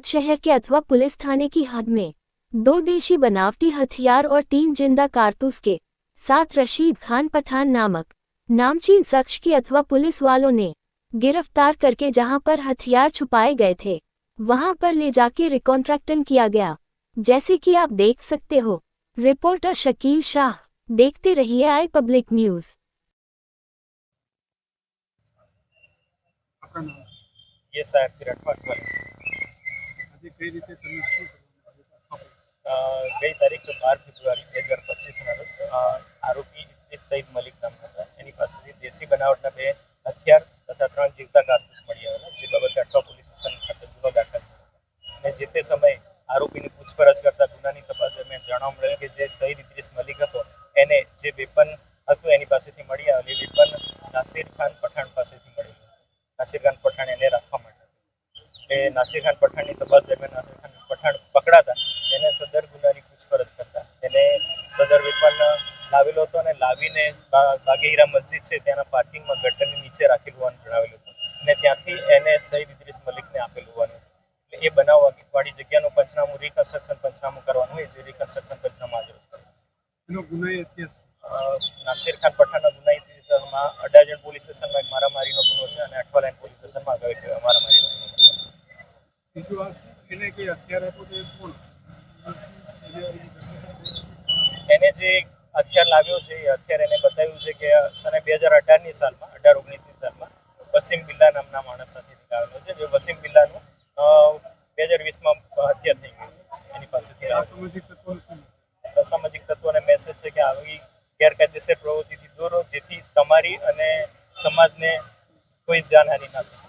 शहर के अथवा पुलिस थाने की हद में 2 देशी बनावटी हथियार और 3 जिंदा कारतूस के साथ रशीद खान पठान नामक नामचीन शख्स की अथवा पुलिस वालों ने गिरफ्तार करके जहां पर हथियार छुपाए गए थे वहां पर ले जाके रिकॉन्ट्रैक्शन किया गया, जैसे कि आप देख सकते हो। रिपोर्टर शकील शाह, देखते रहिए आई पब्लिक न्यूज। ये साहब से ગઈ તારીખ 12 ફેબ્રુઆરી 2025ના રોજ આરોપી સઈદ મલિક નામના હતા, એની પાસેથી દેશી બનાવટના 2 હથિયાર તથા 3 જીવતા કારતૂસ મળી આવેલા, જે બાબતે અઠવા પોલીસ સ્ટેશન ખાતે ગુનો દાખલ થયો અને જે તે સમયે આરોપીની પૂછપરછ કરતા ગુનાની તપાસ દરમિયાન જાણવા મળેલ કે જે સઈદ ઇદ્રીસ મલિક હતો એને જે વેપન હતું એની પાસેથી મળી આવેલ એ વેપન નાસિર ખાન પઠાણ પાસેથી મળેલું. નાસિર ખાન પઠાણ એને રાખવા માટે એટલે નાસિર ખાન પઠાણની તપાસ દરમિયાન નાસિર ખાન પઠાણ પકડાતા એને સદર ગુનાની પૂછપરછ કરતા એને સદર વેપન લાવેલો હતો અને લાવીને બાગેહીરા મસ્જિદ છે ત્યાંના પાર્કિંગમાં ગટરની નીચે રાખેલું હોવાનું જણાવેલું હતું અને ત્યાંથી એને સઈદ ઇદ્રીસ મલિકને આપેલું હોવાનું. એટલે એ બનાવ વાળી જગ્યાનું પંચનામું રિકન્સ્ટ્રક્શન પંચનામું કરવાનું હોય, જે રિકન્સ્ટ્રક્શન પંચનામું આજે નાસિર ખાન પઠાણના ગુનાહિત ઇતિહાસમાં અડાજણ પોલીસ સ્ટેશનમાં એક મારામારીનો ગુનો છે અને અઠવા લાઈન પોલીસ સ્ટેશનમાં આગળ એક મારામારીનો ગુનો છે. એને જે હથિયાર લાવ્યો છે એ હથિયાર એને બતાવ્યું છે કે સને 2018ની સાલમાં 18-19ની સાલમાં વસીમ બિલ્લા નામના માણસ સાથેથી લાવેલો છે, જે વસીમ બિલ્લાનું 2020માં હત્યા થઈ ગઈ છે. એની પાસેથી અસામાજિક તત્વોને મેસેજ છે કે આવી ગેરકાયદેસર પ્રવૃત્તિથી દૂર રહો, જેથી તમારી અને સમાજને કોઈ જાનહાનિ ના થાય.